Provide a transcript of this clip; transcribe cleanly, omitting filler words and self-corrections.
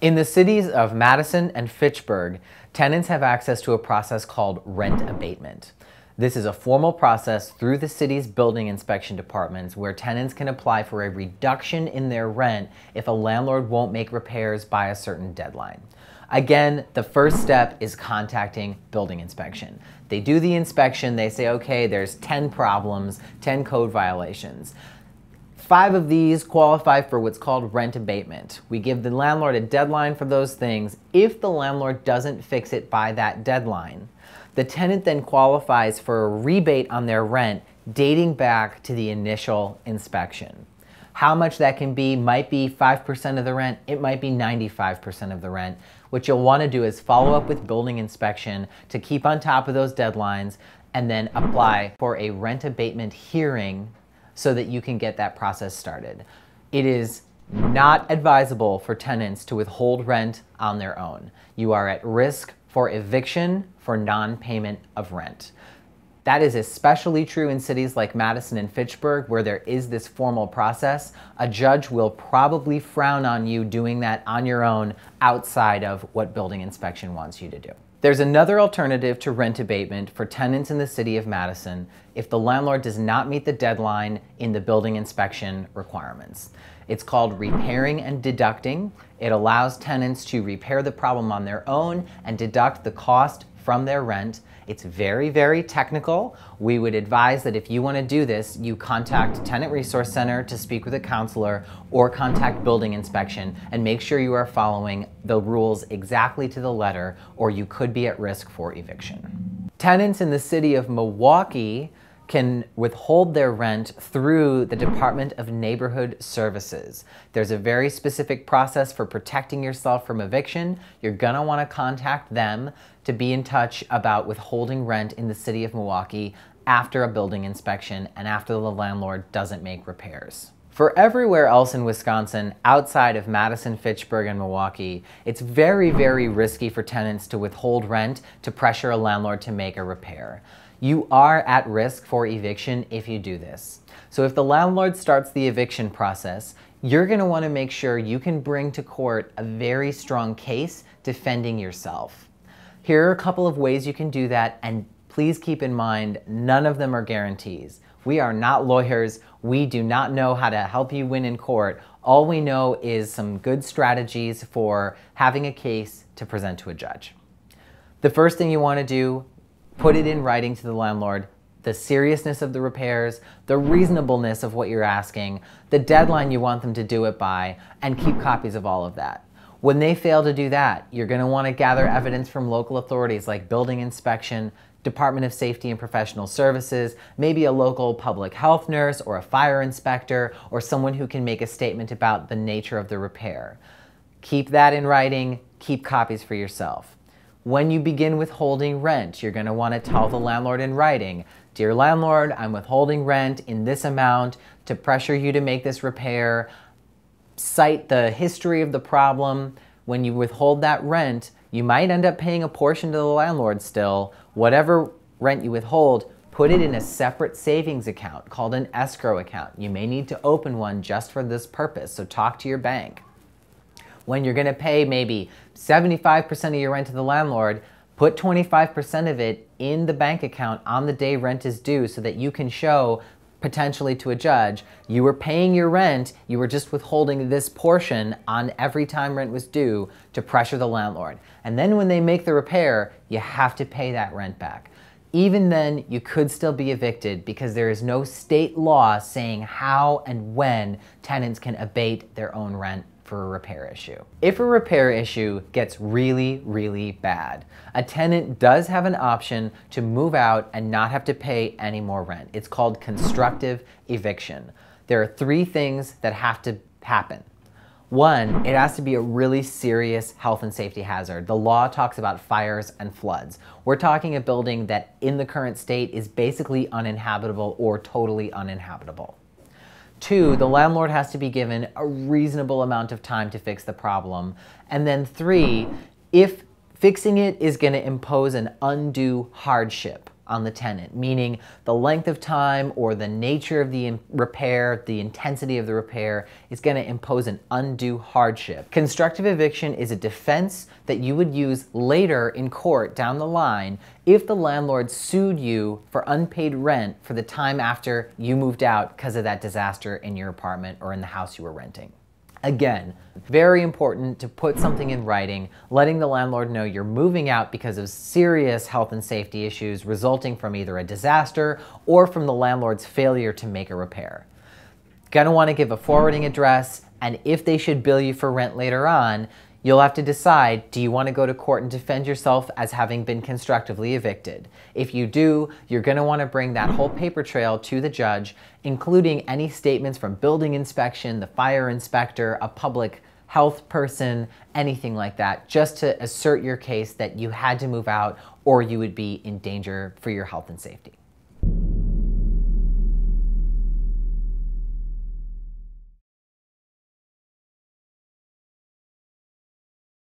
In the cities of Madison and Fitchburg, tenants have access to a process called rent abatement. This is a formal process through the city's building inspection departments where tenants can apply for a reduction in their rent if a landlord won't make repairs by a certain deadline. Again, the first step is contacting building inspection. They do the inspection, they say, okay, there's 10 problems, 10 code violations. 5 of these qualify for what's called rent abatement. We give the landlord a deadline for those things. If the landlord doesn't fix it by that deadline, the tenant then qualifies for a rebate on their rent dating back to the initial inspection. How much that can be might be 5% of the rent, it might be 95% of the rent. What you'll want to do is follow up with building inspection to keep on top of those deadlines and then apply for a rent abatement hearing so that you can get that process started. It is not advisable for tenants to withhold rent on their own. You are at risk for eviction for non-payment of rent. That is especially true in cities like Madison and Fitchburg where there is this formal process. A judge will probably frown on you doing that on your own outside of what building inspection wants you to do. There's another alternative to rent abatement for tenants in the city of Madison if the landlord does not meet the deadline in the building inspection requirements. It's called repairing and deducting. It allows tenants to repair the problem on their own and deduct the cost from their rent. It's very, very technical. We would advise that if you want to do this, you contact Tenant Resource Center to speak with a counselor or contact building inspection and make sure you are following the rules exactly to the letter or you could be at risk for eviction. Tenants in the city of Milwaukee can withhold their rent through the Department of Neighborhood Services. There's a very specific process for protecting yourself from eviction. You're gonna wanna contact them to be in touch about withholding rent in the city of Milwaukee after a building inspection and after the landlord doesn't make repairs. For everywhere else in Wisconsin, outside of Madison, Fitchburg, and Milwaukee, it's very, very risky for tenants to withhold rent to pressure a landlord to make a repair. You are at risk for eviction if you do this. So if the landlord starts the eviction process, you're going to want to make sure you can bring to court a very strong case defending yourself. Here are a couple of ways you can do that, and please keep in mind, none of them are guarantees. We are not lawyers. We do not know how to help you win in court. All we know is some good strategies for having a case to present to a judge. The first thing you want to do, put it in writing to the landlord, the seriousness of the repairs, the reasonableness of what you're asking, the deadline you want them to do it by, and keep copies of all of that. When they fail to do that, you're going to want to gather evidence from local authorities like building inspection, Department of Safety and Professional Services, maybe a local public health nurse or a fire inspector or someone who can make a statement about the nature of the repair. Keep that in writing, keep copies for yourself. When you begin withholding rent, you're going to want to tell the landlord in writing, "Dear landlord, I'm withholding rent in this amount to pressure you to make this repair." Cite the history of the problem. When you withhold that rent, you might end up paying a portion to the landlord still. Whatever rent you withhold, put it in a separate savings account called an escrow account. You may need to open one just for this purpose, so talk to your bank. When you're going to pay maybe 75% of your rent to the landlord, put 25% of it in the bank account on the day rent is due so that you can show potentially to a judge, you were paying your rent, you were just withholding this portion on every time rent was due to pressure the landlord. And then when they make the repair, you have to pay that rent back. Even then, you could still be evicted because there is no state law saying how and when tenants can abate their own rent for a repair issue. If a repair issue gets really, really bad, a tenant does have an option to move out and not have to pay any more rent. It's called constructive eviction. There are 3 things that have to happen. 1, it has to be a really serious health and safety hazard. The law talks about fires and floods. We're talking a building that in the current state is basically uninhabitable or totally uninhabitable. 2, the landlord has to be given a reasonable amount of time to fix the problem. And then 3, if fixing it is going to impose an undue hardship on the tenant, meaning the length of time or the nature of the repair, the intensity of the repair is going to impose an undue hardship. Constructive eviction is a defense that you would use later in court down the line if the landlord sued you for unpaid rent for the time after you moved out because of that disaster in your apartment or in the house you were renting. Again, very important to put something in writing, letting the landlord know you're moving out because of serious health and safety issues resulting from either a disaster or from the landlord's failure to make a repair. Gonna want to give a forwarding address, and if they should bill you for rent later on, you'll have to decide, do you want to go to court and defend yourself as having been constructively evicted? If you do, you're going to want to bring that whole paper trail to the judge, including any statements from building inspection, the fire inspector, a public health person, anything like that, just to assert your case that you had to move out or you would be in danger for your health and safety.